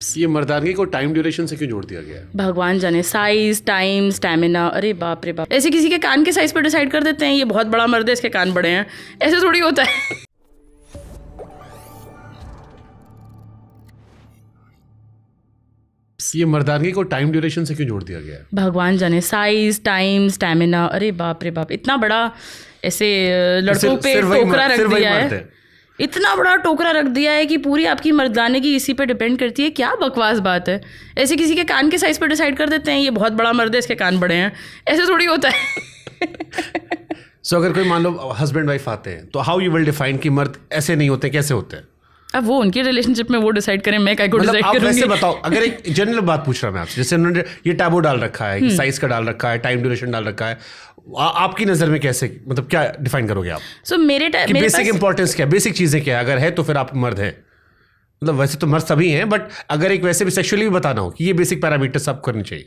ये मर्दानगी को time duration से क्यों जोड़ दिया गया है? भगवान जाने, साइज, टाइम, स्टैमिना, अरे बाप रे बाप। ऐसे किसी के कान के साइज पर डिसाइड कर देते हैं ये बहुत बड़ा मर्द है इसके कान बड़े हैं, ऐसे थोड़ी होता है। ये मर्दानगी को टाइम ड्यूरेशन से क्यों जोड़ दिया गया है? भगवान जाने, साइज, टाइम, स्टैमिना, अरे बाप रे बाप। इतना बड़ा ऐसे लड़कों पे टोकरा रख दिया है, इतना बड़ा टोकरा रख दिया है कि पूरी आपकी मर्दानगी इसी पे डिपेंड करती है। क्या बकवास बात है। ऐसे किसी के कान के साइज पर डिसाइड कर देते हैं ये बहुत बड़ा मर्द है इसके कान बड़े हैं, ऐसे थोड़ी होता है। सो अगर कोई मान लो हस्बैंड वाइफ आते हैं तो हाउ यू विल डिफाइन कि मर्द ऐसे नहीं होते, कैसे होते हैं? अब वो उनकी रिलेशनशिप में वो डिसाइड करें, मैं क्या डिसाइड आप करूंगी? वैसे बताओ, अगर एक जनरल बात पूछ रहा मैं आपसे, जैसे उन्होंने ये टैबू डाल रखा है, साइज का डाल रखा है, टाइम ड्यूरेशन डाल रखा है, आपकी नजर में कैसे, मतलब क्या डिफाइन करोगे आप? सो मेरे बेसिक इंपॉर्टेंस क्या, बेसिक चीजें क्या, अगर है तो फिर आप मर्द है? मतलब वैसे तो मर्द सभी हैं, बट अगर एक वैसे भी सेक्सुअली भी बताना हो कि ये बेसिक पैरामीटर्स आप करनी चाहिए।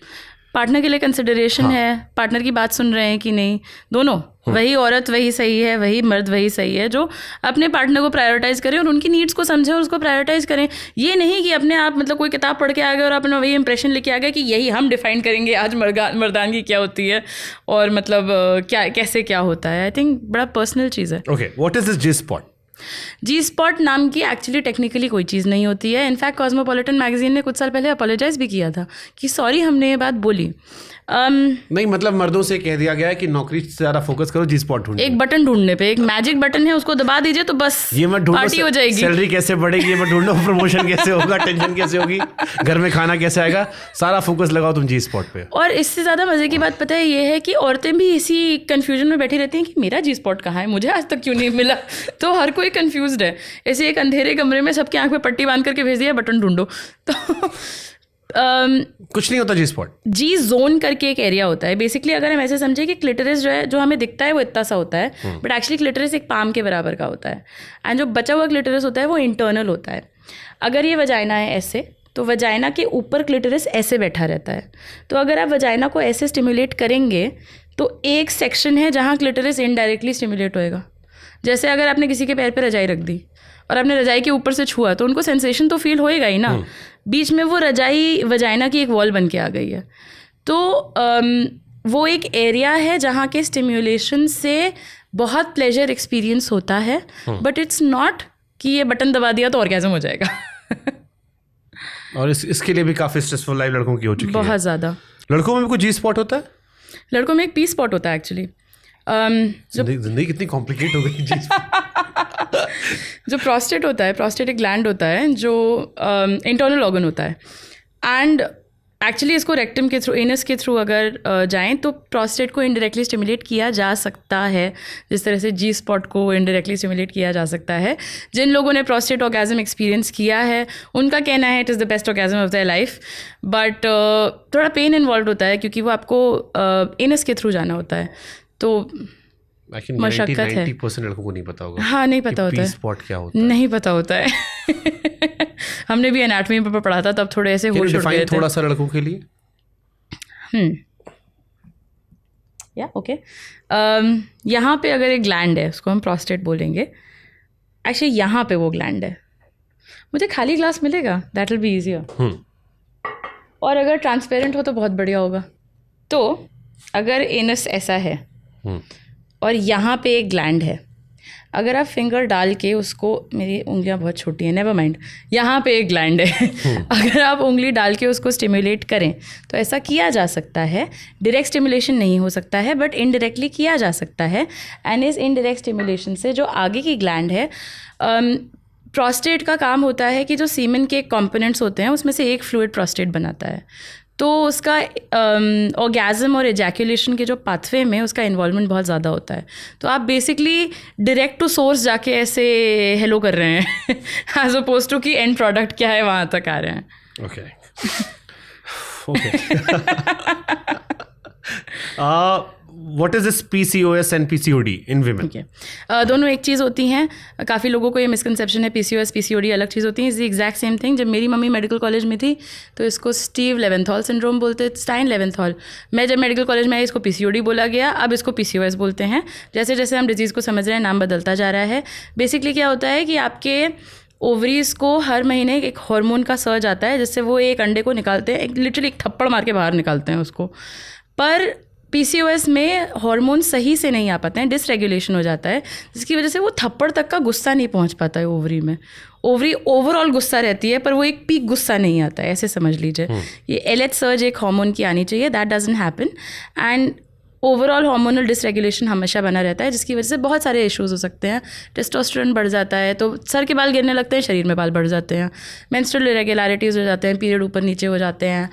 पार्टनर के लिए कंसिडरेशन है, पार्टनर की बात सुन रहे हैं कि नहीं, दोनों, वही औरत वही सही है, वही मर्द वही सही है, जो अपने पार्टनर को प्रायोरिटाइज करें और उनकी नीड्स को समझें और उसको प्रायोरिटाइज करें। ये नहीं कि अपने आप मतलब कोई किताब पढ़ के आ गए और अपना वही इंप्रेशन लेके आ गए कि यही हम डिफाइन करेंगे आज मर्दानगी क्या होती है और मतलब क्या कैसे क्या होता है। आई थिंक बड़ा पर्सनल चीज़ है। Okay, what is this G spot? G spot नाम की एक्चुअली टेक्निकली कोई चीज़ नहीं होती है। इनफैक्ट कॉस्मोपॉलिटन मैगजीन ने कुछ साल पहले अपोलोजाइज भी किया था कि सॉरी हमने ये बात बोली। नहीं, मतलब मर्दों से कह दिया गया है कि नौकरी से ज़्यादा फोकस करो जी स्पॉट ढूंढने, एक बटन ढूंढने पे, एक मैजिक बटन है, उसको दबा दीजिए तो बस ये मत ढूंढो पार्टी हो जाएगी। सैलरी कैसे बढ़ेगी ये मत ढूंढो, प्रमोशन कैसे होगा, टेंशन कैसे होगी, घर में खाना कैसे आएगा, सारा फोकस लगाओ तुम जी स्पॉट पे। और इससे ज़्यादा मज़े की बात पता है ये है कि औरतें भी इसी कन्फ्यूजन में बैठी रहती हैं कि मेरा जी स्पॉट कहाँ है, मुझे आज तक क्यों नहीं मिला। तो हर कोई कन्फ्यूज्ड है। ऐसे एक अंधेरे कमरे में सबके आंख में पट्टी बांध करके भेज दिया बटन ढूंढो तो कुछ नहीं होता जी स्पॉट। जी जोन करके एक एरिया होता है। बेसिकली अगर हम ऐसे समझे कि क्लिटरिस जो है, जो हमें दिखता है वो इतना सा होता है, बट एक्चुअली क्लिटरिस एक पाम के बराबर का होता है, एंड जो बचा हुआ क्लिटरिस होता है वो इंटरनल होता है। अगर ये वजाइना है ऐसे, तो वजाइना के ऊपर क्लिटरिस ऐसे बैठा रहता है। तो अगर आप वजाइना को ऐसे स्टिमुलेट करेंगे तो एक सेक्शन है जहाँ क्लिटरिस इनडायरेक्टली स्टिमुलेट होएगा। जैसे अगर आपने किसी के पैर पे रजाई रख दी और आपने रजाई के ऊपर से छुआ तो उनको सेंसेशन तो फील होएगा ही ना। बीच में वो रजाई वजाइना की एक वॉल बन के आ गई है। तो वो एक एरिया है जहाँ के स्टिम्युलेशन से बहुत प्लेजर एक्सपीरियंस होता है, बट इट्स नॉट कि ये बटन दबा दिया तो ऑर्गेज़म हो जाएगा। और इसके लिए भी काफ़ी स्ट्रेसफुल लाइफ लड़कों की हो चुकी है बहुत ज़्यादा। लड़कों में भी कोई जी स्पॉट होता है? लड़कों में एक पी स्पॉट होता है एक्चुअली। जिंदगी कितनी कॉम्प्लिकेट हो गई जी जो प्रोस्टेट होता है, प्रोस्टेटिक ग्लैंड होता है जो इंटरनल ऑर्गन होता है, एंड एक्चुअली इसको रेक्टम के थ्रू, एनस के थ्रू अगर जाएं तो प्रोस्टेट को इनडायरेक्टली स्टिमुलेट किया जा सकता है, जिस तरह से जी स्पॉट को इनडायरेक्टली स्टिमुलेट किया जा सकता है। जिन लोगों ने प्रोस्टेट ऑर्गेज़म एक्सपीरियंस किया है उनका कहना है it is the best orgasm of their life, but थोड़ा पेन इन्वॉल्व होता है क्योंकि वो आपको एनस के थ्रू जाना होता है। तो मशक्कत है। 90% लड़कों को नहीं पता होगा। हाँ, नहीं पता होता है। स्पॉट क्या होता है? नहीं पता होता है। हमने भी एनाटॉमी पेपर पढ़ा था तब थोड़े ऐसे होश उड़ गए थे। थोड़ा सा लड़कों के लिए या ओके, यहाँ पे अगर एक ग्लैंड है उसको हम प्रोस्टेट बोलेंगे। एक्चुअली यहाँ पे वो ग्लैंड है। मुझे खाली ग्लास मिलेगा, दैट विल बी ईजियर। और अगर ट्रांसपेरेंट हो तो बहुत बढ़िया होगा। तो अगर एनस ऐसा है और यहाँ पे एक ग्लैंड है, अगर आप फिंगर डाल के उसको, मेरी उंगलियाँ बहुत छोटी हैं, नेवर माइंड, यहाँ पे एक ग्लैंड है, अगर आप उंगली डाल के उसको स्टिमुलेट करें तो ऐसा किया जा सकता है। डायरेक्ट स्टिमुलेशन नहीं हो सकता है बट इनडायरेक्टली किया जा सकता है। एंड इस इनडायरेक्ट स्टिमुलेशन से जो आगे की ग्लैंड है, प्रोस्टेट का काम होता है कि जो सीमेन के कंपोनेंट्स होते हैं उसमें से एक फ्लूइड प्रोस्टेट बनाता है। तो उसका ऑर्गेज़म और एजैकुलेशन के जो पाथवे में उसका इन्वॉल्वमेंट बहुत ज़्यादा होता है। तो आप बेसिकली डायरेक्ट टू सोर्स जाके ऐसे हेलो कर रहे हैं एज अपोज टू कि एंड प्रोडक्ट क्या है वहाँ तक आ रहे हैं। Okay what is this PCOS and PCOD in women? ठीक है, दोनों एक चीज़ होती हैं। काफ़ी लोगों को ये मिसकंसेप्शन है PCOS PCOD अलग चीज़ होती है। Is the exact same thing. जब मेरी मम्मी मेडिकल कॉलेज में थी तो इसको स्टीव लेवेंथॉल सिंड्रोम बोलते, स्टाइन लेवेंथॉल। मैं जब मेडिकल कॉलेज में आई इसको PCOD बोला गया, अब इसको PCOS बोलते हैं। जैसे जैसे हम डिजीज़ को समझ रहे हैं नाम बदलता जा रहा है। बेसिकली क्या होता है कि आपके ओवरीज को हर महीने एक हार्मोन का सर्ज आता है जिससे वो एक अंडे को निकालते हैं, लिटरली एक थप्पड़ मार के बाहर निकालते हैं उसको। पर PCOS में हार्मोन सही से नहीं आ पाते हैं, डिसरेगुलेशन हो जाता है, जिसकी वजह से वो थप्पड़ तक का गुस्सा नहीं पहुंच पाता है ओवरी में। ओवरी ओवरऑल गुस्सा रहती है पर वो एक पीक गुस्सा नहीं आता है, ऐसे समझ लीजिए। ये LH सर्ज एक हार्मोन की आनी चाहिए, that doesn't happen, and overall hormonal dysregulation हमेशा बना रहता है, जिसकी वजह से बहुत सारे इश्यूज हो सकते हैं। टेस्टोस्टेरोन बढ़ जाता है तो सर के बाल गिरने लगते हैं, शरीर में बाल बढ़ जाते हैं, मेंस्ट्रुअल इरेगुलरिटीज़ हो जाते हैं, पीरियड ऊपर नीचे हो जाते हैं,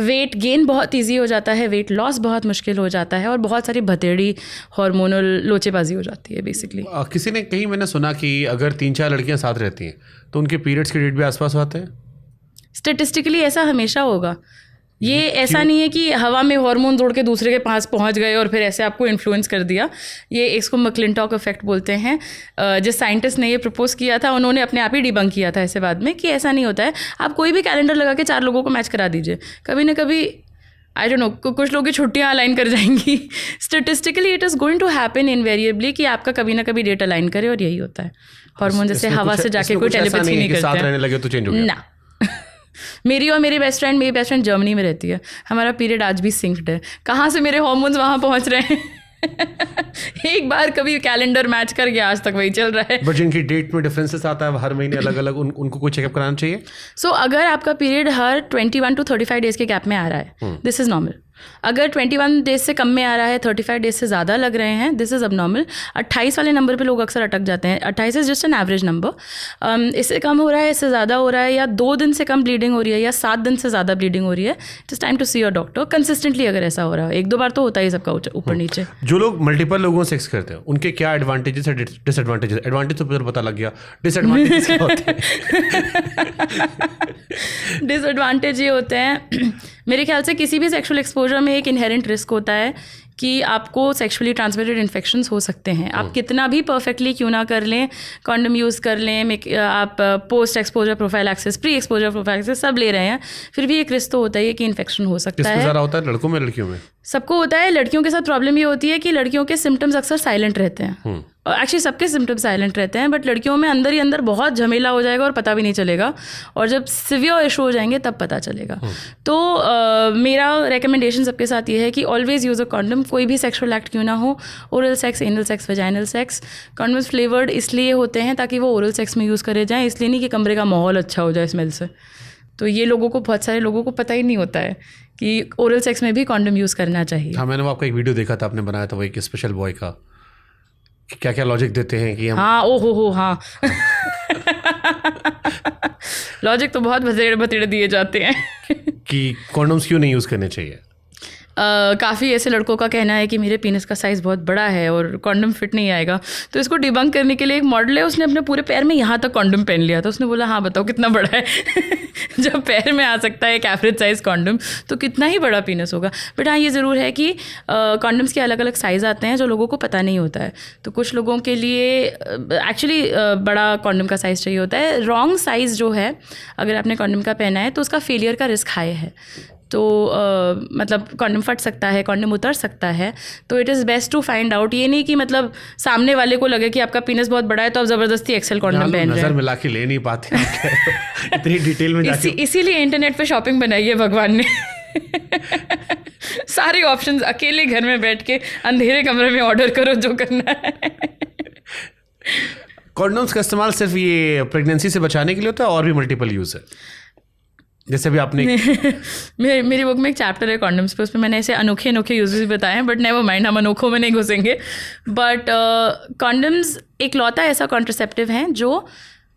वेट गेन बहुत ईजी हो जाता है, वेट लॉस बहुत मुश्किल हो जाता है, और बहुत सारी भतेड़ी हार्मोनल लोचेबाजी हो जाती है बेसिकली। किसी ने कहीं मैंने सुना कि अगर 3-4 लड़कियां साथ रहती हैं तो उनके पीरियड्स के डेट भी आसपास आते हैं। स्टेटिस्टिकली ऐसा हमेशा होगा। ये ऐसा नहीं है कि हवा में हार्मोन जोड़ के दूसरे के पास पहुंच गए और फिर ऐसे आपको इन्फ्लुएंस कर दिया। ये इसको मैक्लिंटॉक इफेक्ट बोलते हैं। जिस साइंटिस्ट ने ये प्रपोज किया था उन्होंने अपने आप ही डिबंक किया था ऐसे बाद में कि ऐसा नहीं होता है। आप कोई भी कैलेंडर लगा के 4 लोगों को मैच करा दीजिए, कभी ना कभी आई डोंट नो कुछ लोगों की छुट्टियां अलाइन कर जाएंगी। Statistically it is going to happen invariably कि आपका कभी ना कभी डेट अलाइन करे, और यही होता है। हार्मोन जैसे हवा से जाके कोई टेलीपैथी नहीं करते साथ रहने लगे तो चेंज हो गया ना। मेरी मेरी बेस्ट फ्रेंड जर्मनी में रहती है, हमारा पीरियड आज भी सिंक्ड है। कहाँ से मेरे हार्मोन्स वहाँ पहुँच रहे हैं? एक बार कभी कैलेंडर मैच कर गया, आज तक वही चल रहा है। बट जिनकी डेट में डिफरेंसेस आता है हर महीने अलग अलग, उनको कोई चेकअप कराना चाहिए। सो अगर आपका पीरियड हर 21 to 35 डेज के गैप में आ रहा है, दिस इज़ नॉर्मल। अगर 21 डेज से कम में आ रहा है, 35 डेज से ज़्यादा लग रहे हैं, दिस इज़ अब नॉर्मल। 28 वाले नंबर पे लोग अक्सर अटक जाते हैं। 28 is just an average number. इससे कम हो रहा है, इससे ज़्यादा हो रहा है, या 2 दिन से कम ब्लीडिंग हो रही है, या 7 दिन से ज़्यादा ब्लीडिंग हो रही है, it is time to see your doctor. Consistently अगर ऐसा हो रहा है, 1-2 बार तो होता ही सबका ऊपर नीचे। जो लोग मल्टीपल लोगों से सेक्स करते हैं उनके क्या एडवांटेजेस है, डिसएडवांटेजेस? एडवांटेज तो पता लग गया, डिसएडवांटेजेस क्या होते हैं? डिसएडवांटेज ये होते हैं मेरे ख्याल से किसी भी सेक्सुअल एक्सपोजर में एक इनहेरेंट रिस्क होता है कि आपको सेक्सुअली ट्रांसमिटेड इन्फेक्शंस हो सकते हैं। आप कितना भी परफेक्टली क्यों ना कर लें, कॉन्डम यूज़ कर लें, आप post exposure prophylaxis, pre exposure prophylaxis सब ले रहे हैं, फिर भी एक रिस्क तो होता है कि इन्फेक्शन हो सकता है। ज़्यादा होता है लड़कों में लड़कियों में? सबको होता है। लड़कियों के साथ प्रॉब्लम ये होती है कि लड़कियों के सिम्टम्स अक्सर साइलेंट रहते हैं, और एक्चुअली सबके सिम्टम्स साइलेंट रहते हैं, बट लड़कियों में अंदर ही अंदर बहुत झमेला हो जाएगा और पता भी नहीं चलेगा, और जब सिवियर इशू हो जाएंगे तब पता चलेगा। तो मेरा रिकमेंडेशन सबके साथ ये है कि ऑलवेज यूज़ अ कॉन्डम। कोई भी सेक्सुअल एक्ट क्यों ना हो, oral sex, anal sex, vaginal sex, condoms flavoured इसलिए होते हैं ताकि वो ओरल सेक्स में यूज़ करे जाएँ, इसलिए नहीं कि कमरे का माहौल अच्छा हो जाए स्मेल से। तो ये लोगों को, बहुत सारे लोगों को पता ही नहीं होता है कि ओरल सेक्स में भी कॉन्डम यूज़ करना चाहिए। हाँ, मैंने आपका एक वीडियो देखा था, आपने बनाया था वो एक स्पेशल बॉय का, क्या क्या लॉजिक देते हैं कि हम। हाँ, हो हाँ। लॉजिक तो बहुत बतेड़े दिए जाते हैं कि कॉन्डम्स क्यों नहीं यूज़ करने चाहिए। काफ़ी ऐसे लड़कों का कहना है कि मेरे पीनस का साइज़ बहुत बड़ा है और कॉन्डम फिट नहीं आएगा। तो इसको डिबंक करने के लिए एक मॉडल है, उसने अपने पूरे पैर में यहाँ तक कॉन्डम पहन लिया था। उसने बोला हाँ बताओ कितना बड़ा है। जब पैर में आ सकता है एक एवरेज साइज़ कॉन्डम, तो कितना ही बड़ा पीनस होगा। बट हाँ, ये ज़रूर है कि कॉन्डम्स के अलग अलग साइज़ आते हैं जो लोगों को पता नहीं होता है। तो कुछ लोगों के लिए एक्चुअली बड़ा कॉन्डम का साइज़ चाहिए होता है। रॉन्ग साइज़ जो है, अगर आपने कॉन्डम का पहना है तो उसका फेलियर का रिस्क हाई है। तो मतलब कॉन्डम फट सकता है, कॉन्डम उतर सकता है। तो it is best to find out. ये नहीं कि मतलब सामने वाले को लगे कि आपका पीनस बहुत बड़ा है तो आप ज़बरदस्ती एक्सेल कॉन्डम पहन रहे हैं। नज़र मिला के ले नहीं पाते इतनी डिटेल में जाके। इसीलिए इंटरनेट पे शॉपिंग बनाई है भगवान ने। सारे ऑप्शंस अकेले घर में बैठ के अंधेरे कमरे में ऑर्डर करो जो करना है। कॉन्डम्स का इस्तेमाल सिर्फ ये प्रेगनेंसी से बचाने के लिए होता है और भी मल्टीपल यूज़ है? जैसे भी आपने मेरी बुक में एक चैप्टर है कॉन्डम्स पे, उसमें मैंने ऐसे अनोखे यूजेस बताए हैं, बट नेवर माइंड, हम अनोखों में नहीं घुसेंगे। बट कॉन्डम्स एक लौता ऐसा कॉन्ट्रासेप्टिव है जो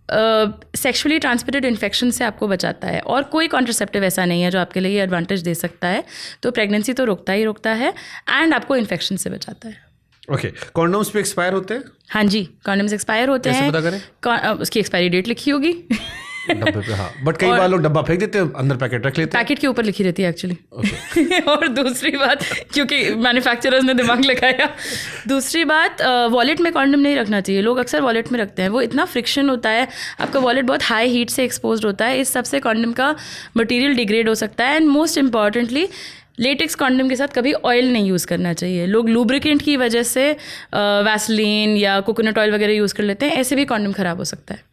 सेक्सुअली ट्रांसमिटेड इन्फेक्शन से आपको बचाता है, और कोई कॉन्ट्रासेप्टिव ऐसा नहीं है जो आपके लिए ये एडवांटेज दे सकता है। तो प्रेगनेंसी तो रोकता है एंड आपको इन्फेक्शन से बचाता है। ओके, कॉन्डम्स पे एक्सपायर होते हैं? हाँ जी, कॉन्डम्स एक्सपायर होते हैं। कैसे पता करें? उसकी एक्सपायरी डेट लिखी होगी डब्बे पे। हाँ, बट कई बार लोग डब्बा फेंक देते हैं, अंदर पैकेट रख लेते हैं। पैकेट के ऊपर लिखी रहती है एक्चुअली। और दूसरी बात, क्योंकि मैन्युफैक्चरर्स ने दिमाग लगाया। दूसरी बात, वॉलेट में कॉन्डम नहीं रखना चाहिए। लोग अक्सर वॉलेट में रखते हैं, वो इतना फ्रिक्शन होता है, आपका वॉलेट बहुत हाई हीट से एक्सपोज होता है, इस सबसे कॉन्डम का मटीरियल डिग्रेड हो सकता है। And most importantly, latex condom के साथ कभी ऑयल नहीं यूज़ करना चाहिए। लोग लुब्रिकेंट की वजह से वैसलीन या कोकोनट ऑयल वगैरह यूज़ कर लेते हैं, ऐसे भी कॉन्डम ख़राब हो सकता है।